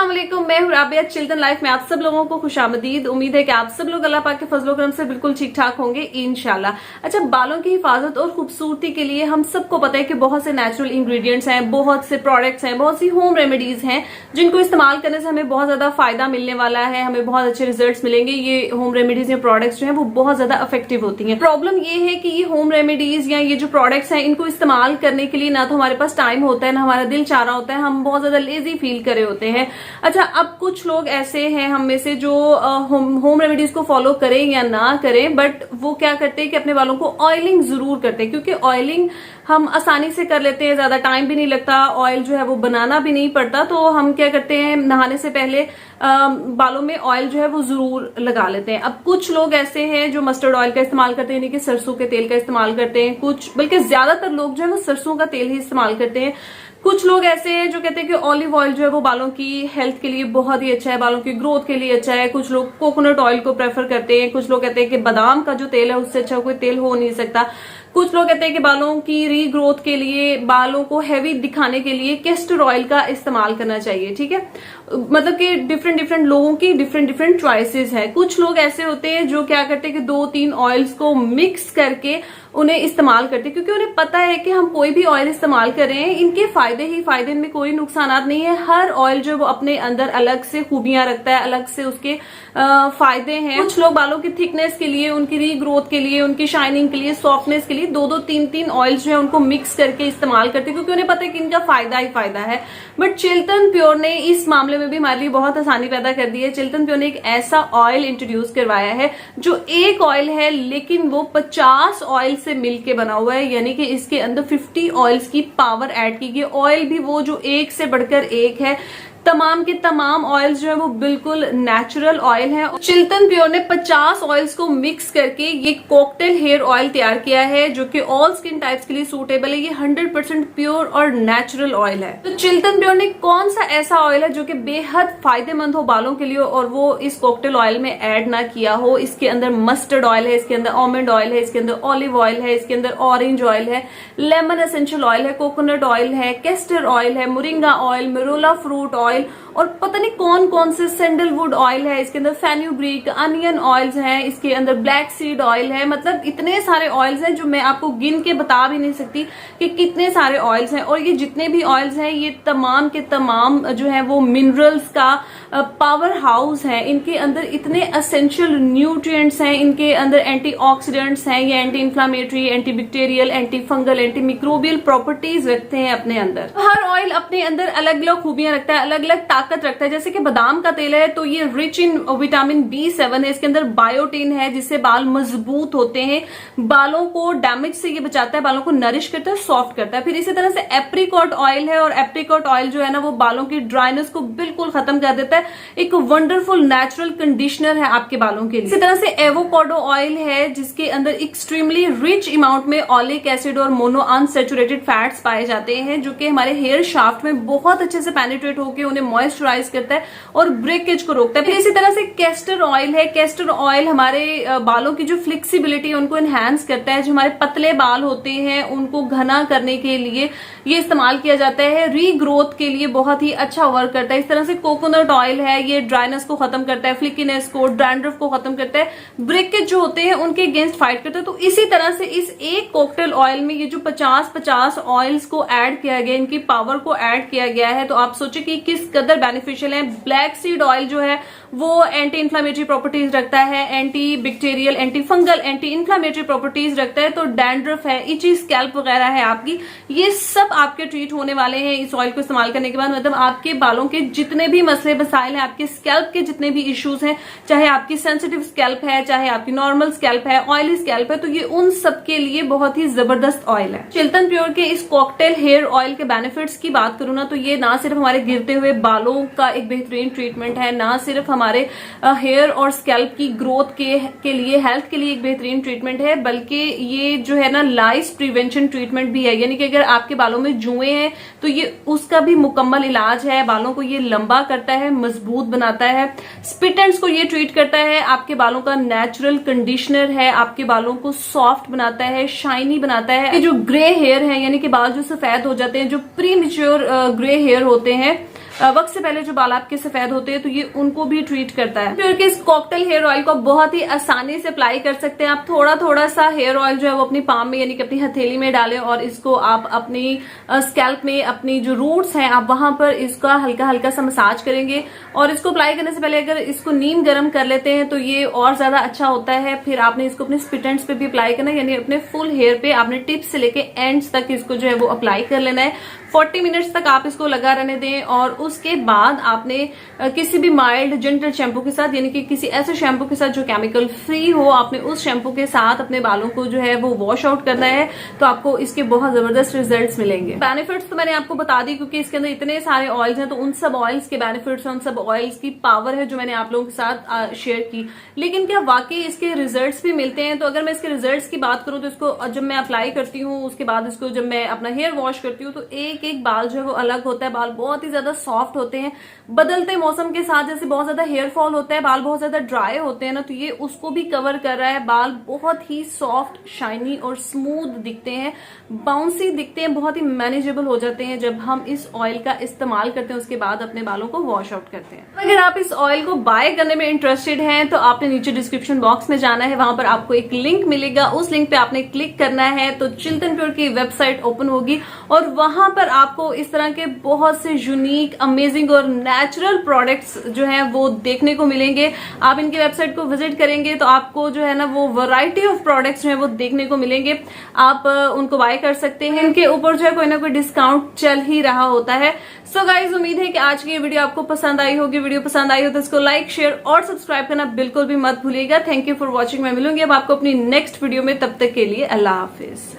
अस्सलाम वालेकुम, मैं हूं राबिया। चिल्ड्रन लाइफ में आप सब लोगों को खुशामदीद। उम्मीद है कि आप सब लोग अल्लाह पाक के फजलो करम से बिल्कुल ठीक ठाक होंगे इंशाल्लाह। अच्छा, बालों की हिफाजत और खूबसूरती के लिए हम सबको पता है कि बहुत से नेचुरल इंग्रेडिएंट्स हैं, बहुत से प्रोडक्ट्स हैं, बहुत सी होम रेमेडीज हैं जिनको इस्तेमाल करने से हमें बहुत ज्यादा फायदा मिलने वाला है, हमें बहुत अच्छे रिजल्ट मिलेंगे। ये होम रेमेडीज या प्रोडक्ट्स जो है वो बहुत ज्यादा इफेक्टिव होती है। प्रॉब्लम ये है कि ये होम रेमेडीज या ये जो प्रोडक्ट्स हैं इनको इस्तेमाल करने के लिए ना तो हमारे पास टाइम होता है, ना हमारा दिल चाह रहा होता है, हम बहुत ज्यादा लेजी फील करे होते हैं। अच्छा, अब कुछ लोग ऐसे हैं हम में से जो होम रेमेडीज को फॉलो करें या ना करें, बट वो क्या करते हैं कि अपने बालों को ऑयलिंग जरूर करते हैं, क्योंकि ऑयलिंग हम आसानी से कर लेते हैं, ज्यादा टाइम भी नहीं लगता, ऑयल जो है वो बनाना भी नहीं पड़ता। तो हम क्या करते हैं, नहाने से पहले बालों में ऑयल जो है वो जरूर लगा लेते हैं। अब कुछ लोग ऐसे हैं जो मस्टर्ड ऑयल का इस्तेमाल करते हैं, यानी कि सरसों के तेल का इस्तेमाल करते हैं। कुछ, बल्कि ज्यादातर लोग जो है वो सरसों का तेल ही इस्तेमाल करते हैं। कुछ लोग ऐसे हैं जो कहते हैं कि ऑलिव ऑयल जो है वो बालों की हेल्थ के लिए बहुत ही अच्छा है, बालों की ग्रोथ के लिए अच्छा है। कुछ लोग कोकोनट ऑयल को प्रेफर करते हैं। कुछ लोग कहते हैं कि बादाम का जो तेल है उससे अच्छा कोई तेल हो नहीं सकता। कुछ लोग कहते हैं कि बालों की रीग्रोथ के लिए, बालों को हैवी दिखाने के लिए कैस्टर ऑयल का इस्तेमाल करना चाहिए। ठीक है, मतलब कि डिफरेंट लोगों की डिफरेंट चॉइसेस है। कुछ लोग ऐसे होते हैं जो क्या करते हैं कि 2-3 ऑयल्स को मिक्स करके उन्हें इस्तेमाल करते हैं, क्योंकि उन्हें पता है कि हम कोई भी ऑयल इस्तेमाल कर रहे हैं, इनके फायदे ही फायदे, इनमें कोई नुकसान नहीं है। हर ऑयल जो है वो अपने अंदर अलग से खूबियां रखता है, अलग से उसके फायदे हैं। कुछ लोग बालों की थिकनेस के लिए, उनकी रीग्रोथ के लिए, उनकी शाइनिंग के लिए, सॉफ्टनेस के लिए 2-3 ऑयल्स जो है उनको मिक्स करके इस्तेमाल करते हैं, क्योंकि उन्हें पता है कि इनका फायदा ही फायदा है। बट चिल्टन प्योर ने इस मामले में भी हमारे लिए बहुत आसानी पैदा कर दी है। चिल्टन प्योर ने एक ऐसा ऑयल इंट्रोड्यूस करवाया है जो एक ऑयल है लेकिन वो 50 ऑयल से मिलके बना हुआ है, यानी कि इसके अंदर 50 ऑयल्स की पावर ऐड की गई। ऑयल भी वो जो एक से बढ़कर एक है, तमाम के तमाम ऑयल्स जो है वो बिल्कुल नेचुरल ऑयल है। चिल्टन प्योर ने 50 ऑयल्स को मिक्स करके ये कॉकटेल हेयर ऑयल तैयार किया है, जो कि ऑल स्किन टाइप्स के लिए सूटेबल है। ये 100% प्योर और नेचुरल ऑयल है। तो चिल्टन प्योर ने कौन सा ऐसा ऑयल है जो कि बेहद फायदेमंद हो बालों के लिए और वो इस कॉकटेल ऑयल में ऐड ना किया हो? इसके अंदर मस्टर्ड ऑयल है, इसके अंदर आलमंड ऑयल है, इसके अंदर ऑलिव ऑयल है, इसके अंदर ऑरेंज ऑयल है, लेमन एसेंशियल ऑयल है, कोकोनट ऑयल है, कैस्टर ऑयल है, मोरिंगा ऑयल, मेरोला फ्रूट ऑयल और पता नहीं कौन कौन से सैंडलवुड ऑयल है। इसके अंदर फेन्यूग्रीक, अनियन ऑयल्स हैं, इसके अंदर ब्लैक सीड ऑयल है। मतलब इतने सारे ऑयल्स हैं जो मैं आपको गिन के बता भी नहीं सकती कि कितने सारे ऑयल्स हैं। और ये जितने भी ऑयल्स हैं ये तमाम के तमाम जो है वो मिनरल्स का पावर हाउस है। इनके अंदर इतने एसेंशियल न्यूट्रिएंट्स हैं, इनके अंदर एंटीऑक्सीडेंट्स हैं, ये anti inflammatory, anti bacterial, anti fungal, anti microbial properties रखते हैं अपने अंदर। हर ऑयल अपने अंदर अलग अलग खूबियां रखता है, अलग अलग ताकत रखता है। जैसे कि बादाम का तेल है तो ये रिच इन विटामिन B7 है, इसके अंदर बायोटिन है जिससे बाल मजबूत होते हैं, बालों को डैमेज से ये बचाता है, बालों को नरिश करता है, सॉफ्ट करता है। फिर इसी तरह से एप्रिकॉट ऑयल है और एप्रिकॉट ऑयल जो है ना वो बालों की ड्राइनेस को बिल्कुल खत्म कर देता है, एक वंडरफुल नेचुरल कंडीशनर है आपके बालों के लिए। इसी तरह से एवोकाडो ऑयल है जिसके अंदर एक्सट्रीमली रिच अमाउंट में ऑलिक एसिड और मोनो अनसैचुरेटेड फैट्स पाए जाते हैं, जो कि हमारे हेयर शाफ्ट में बहुत अच्छे से पेनिट्रेट होकर उन्हें मॉइस्चराइज करता है और ब्रेकेज को रोकता है। फिर इसी तरह से कैस्टर ऑयल है। कैस्टर ऑयल हमारे बालों की जो फ्लेक्सिबिलिटी है उनको एनहांस करता है। जो हमारे पतले बाल होते हैं उनको घना करने के लिए ये इस्तेमाल किया जाता है, रीग्रोथ के लिए बहुत ही अच्छा वर्क करता है। इस तरह से कोकोनट ऑयल है, ये ड्राइनेस को खत्म करता है, फ्लिकीनेस को, डैंड्रफ को खत्म करता है, ब्रेकेज जो होते हैं उनके अगेंस्ट फाइट करता है। तो इसी तरह से इस एक कॉकटेल ऑयल में ये जो 50 ऑयल्स को ऐड किया गया, इनकी पावर को ऐड किया गया है, तो आप सोचिए कि किस कदर बेनिफिशियल है। ब्लैक सीड ऑयल जो है वो एंटी इंफ्लामेटरी प्रॉपर्टीज रखता है, anti bacterial, anti fungal, anti inflammatory properties रखता है। तो डैंड्रफ है, इची स्कैल्प वगैरह है आपकी, ये सब आपके ट्रीट होने वाले हैं इस ऑयल को इस्तेमाल करने के बाद। मतलब आपके बालों के जितने भी मसले मसाइल हैं, आपके स्कैल्प के जितने भी इश्यूज हैं, चाहे आपकी सेंसिटिव स्कैल्प है, चाहे आपकी नॉर्मल स्कैल्प है, ऑयली स्कैल्प है, तो ये उन सब के लिए बहुत ही जबरदस्त ऑयल है। चिल्टन प्योर के इस कॉकटेल हेयर ऑयल के बेनिफिट्स की बात करूं ना, तो ये ना सिर्फ हमारे गिरते हुए बालों का एक बेहतरीन ट्रीटमेंट है, ना सिर्फ हमारे हेयर और स्कैल्प की ग्रोथ के लिए, हेल्थ के लिए एक बेहतरीन ट्रीटमेंट है, बल्कि ये जो है ना लाइस प्रिवेंशन ट्रीटमेंट भी है। यानी कि अगर आपके बालों में जुएं हैं तो ये उसका भी मुकम्मल इलाज है। बालों को ये लंबा करता है, मजबूत बनाता है। स्प्लिट एंड्स को ये ट्रीट करता है, आपके बालों का नेचुरल कंडीशनर है, आपके बालों को सॉफ्ट बनाता है, शाइनी बनाता है। ये जो ग्रे हेयर है, यानी कि बाल जो सफेद हो जाते हैं, जो प्री मैच्योर ग्रे हेयर होते हैं, वक्त से पहले जो बाल आपके सफेद होते हैं तो ये उनको भी ट्रीट करता है। फिर इस कॉकटेल हेयर ऑयल को बहुत ही आसानी से अप्लाई कर सकते हैं। आप थोड़ा थोड़ा सा हेयर ऑयल जो है वो अपनी पाम में यानी कि अपनी हथेली में डालें और इसको आप अपनी स्कैल्प में अपनी जो रूट्स हैं आप वहां पर इसका हल्का हल्का सा मसाज करेंगे। और इसको अप्लाई करने से पहले अगर इसको नीम गर्म कर लेते हैं तो ये और ज्यादा अच्छा होता है। फिर आपने इसको अपने स्पिट एंड्स पे भी अप्लाई करना है, यानी अपने फुल हेयर पे आपने टिप्स से लेके एंड्स तक इसको जो है वो अप्लाई कर लेना है। 40 मिनट्स तक आप इसको लगा रहने दें और उसके बाद आपने किसी भी माइल्ड जेंटल शैम्पू के साथ यानी कि किसी ऐसे शैम्पू के साथ जो केमिकल फ्री हो, आपने उस शैम्पू के साथ अपने बालों को जो है वो वॉश आउट करना है। तो आपको इसके बहुत जबरदस्त रिजल्ट्स मिलेंगे। बेनिफिट्स तो मैंने आपको बता दी क्योंकि इसके अंदर इतने सारे ऑयल्स हैं, तो उन सब ऑयल्स के बेनिफिट्स, उन सब ऑयल्स की पावर है जो मैंने आप लोगों के साथ शेयर की। लेकिन क्या वाकई इसके रिजल्ट्स भी मिलते हैं? तो अगर मैं इसके रिजल्ट्स की बात करूं तो इसको जब मैं अप्लाई करती हूँ उसके बाद इसको जब मैं अपना हेयर वॉश करती हूँ तो एक एक बाल जो है वो अलग होता है। बाल बहुत ही ज्यादा सॉफ्ट होते हैं। बदलते मौसम के साथ जैसे बहुत ज्यादा हेयर फॉल होता है, बाल बहुत ज्यादा ड्राई होते हैं ना, तो ये उसको भी कवर कर रहा है। बाल बहुत ही सॉफ्ट, शाइनी और स्मूथ दिखते हैं, बाउंसी दिखते हैं, बहुत ही मैनेजेबल हो जाते हैं जब हम इस ऑयल का इस्तेमाल करते हैं उसके बाद अपने बालों को वॉश आउट करते हैं। अगर आप इस ऑयल को बाय करने में इंटरेस्टेड हैं तो आपने नीचे डिस्क्रिप्शन बॉक्स में जाना है, वहां पर आपको एक लिंक मिलेगा, उस लिंक पे आपने क्लिक करना है तो चिल्तन प्योर की वेबसाइट ओपन होगी और वहां पर आपको इस तरह के बहुत से यूनिक, अमेजिंग और नेचुरल प्रोडक्ट्स जो हैं वो देखने को मिलेंगे। आप इनकी वेबसाइट को विजिट करेंगे तो आपको जो है ना वो वैरायटी ऑफ प्रोडक्ट्स जो है वो देखने को मिलेंगे। आप उनको बाय कर सकते हैं। इनके ऊपर जो है कोई ना कोई डिस्काउंट चल ही रहा होता है। सो गाइज, उम्मीद है कि आज की ये वीडियो आपको पसंद आई होगी। वीडियो पसंद आई हो तो इसको लाइक, शेयर और सब्सक्राइब करना बिल्कुल भी मत भूलिएगा। Thank you for watching. मैं मिलूंगी अब आपको अपनी नेक्स्ट वीडियो में, तब तक के लिए अल्लाह हाफिज।